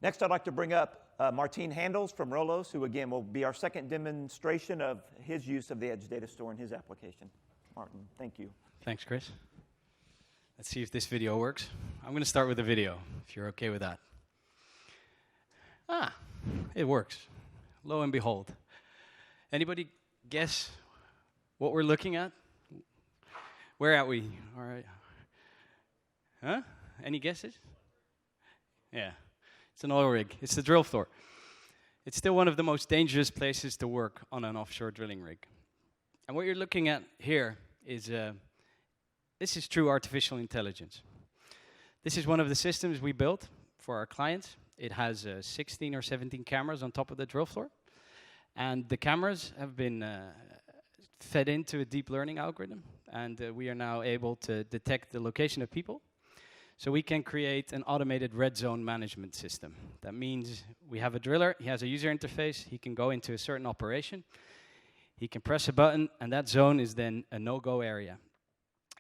Next, I'd like to bring up Martijn Handels from Rolloos, who again will be our second demonstration of his use of the Edge Data Store in his application. Martin, thank you. Thanks, Chris. Let's see if this video works. I'm going to start with a video, if you're okay with that. It works. Lo and behold. Anybody guess what we're looking at? Where are we? All right. Huh? Any guesses? Yeah. It's an oil rig. It's the drill floor. It's still one of the most dangerous places to work on an offshore drilling rig. And what you're looking at here is, this is true artificial intelligence. This is one of the systems we built for our clients. It has 16 or 17 cameras on top of the drill floor. And the cameras have been fed into a deep learning algorithm. And we are now able to detect the location of people. So we can create an automated red zone management system. That means we have a driller, he has a user interface, he can go into a certain operation, he can press a button, and that zone is then a no-go area.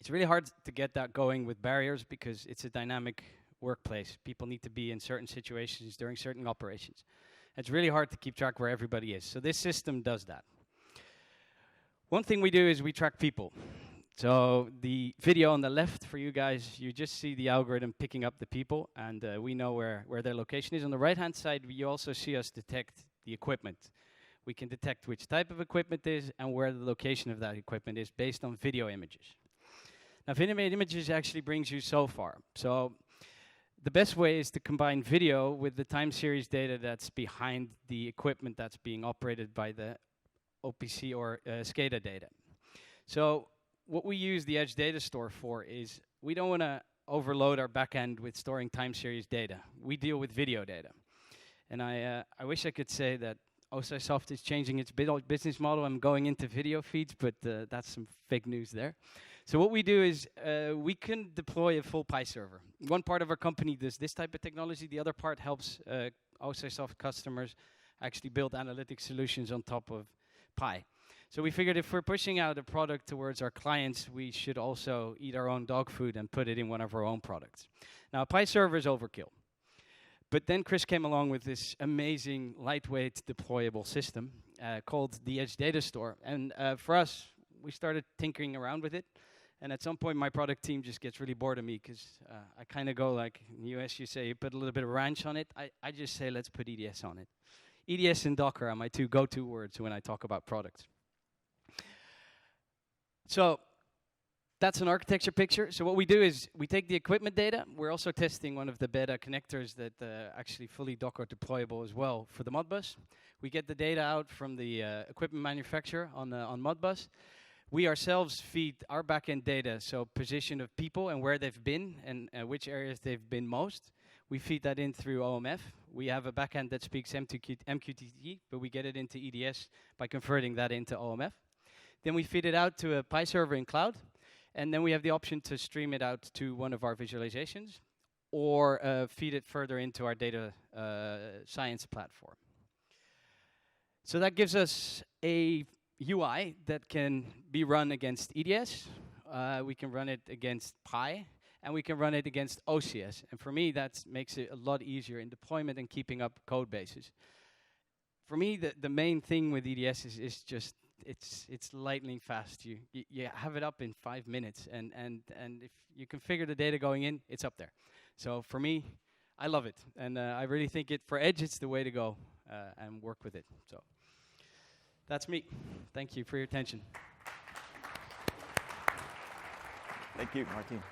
It's really hard to get that going with barriers because it's a dynamic workplace. People need to be in certain situations during certain operations. It's really hard to keep track where everybody is. So this system does that. One thing we do is we track people. So the video on the left for you guys, you just see the algorithm picking up the people, and we know where their location is. On the right-hand side, you also see us detect the equipment. We can detect which type of equipment it is and where the location of that equipment is based on video images. Now, video images actually brings you so far. So the best way is to combine video with the time series data that's behind the equipment that's being operated by the OPC or SCADA data. So what we use the Edge Data Store for is we don't want to overload our backend with storing time series data. We deal with video data. And I wish I could say that OSIsoft is changing its business model and going into video feeds, but that's some fake news there. So what we do is we can deploy a full Pi server. One part of our company does this type of technology. The other part helps OSIsoft customers actually build analytic solutions on top of Pi. So we figured if we're pushing out a product towards our clients, we should also eat our own dog food and put it in one of our own products. Now, a Pi server is overkill. But then Chris came along with this amazing, lightweight, deployable system called the Edge Data Store. And for us, we started tinkering around with it. And at some point, my product team just gets really bored of me because I kind of go like, in the US, you say, you put a little bit of ranch on it. I just say, let's put EDS on it. EDS and Docker are my two go-to words when I talk about products. So that's an architecture picture. So what we do is we take the equipment data. We're also testing one of the beta connectors that actually fully Docker deployable as well for the Modbus. We get the data out from the equipment manufacturer on Modbus. We ourselves feed our backend data, so position of people and where they've been and which areas they've been most. We feed that in through OMF. We have a backend that speaks MQTT, but we get it into EDS by converting that into OMF. Then we feed it out to a Pi server in cloud, and then we have the option to stream it out to one of our visualizations or feed it further into our data science platform. So that gives us a UI that can be run against EDS, we can run it against Pi, and we can run it against OCS. And for me, that makes it a lot easier in deployment and keeping up code bases. For me, the main thing with EDS is just it's lightning fast. You have it up in 5 minutes, and if you configure the data going in, it's up there. So for me, I love it, and I really think for Edge, it's the way to go and work with it. So that's me. Thank you for your attention. Thank you, Martijn.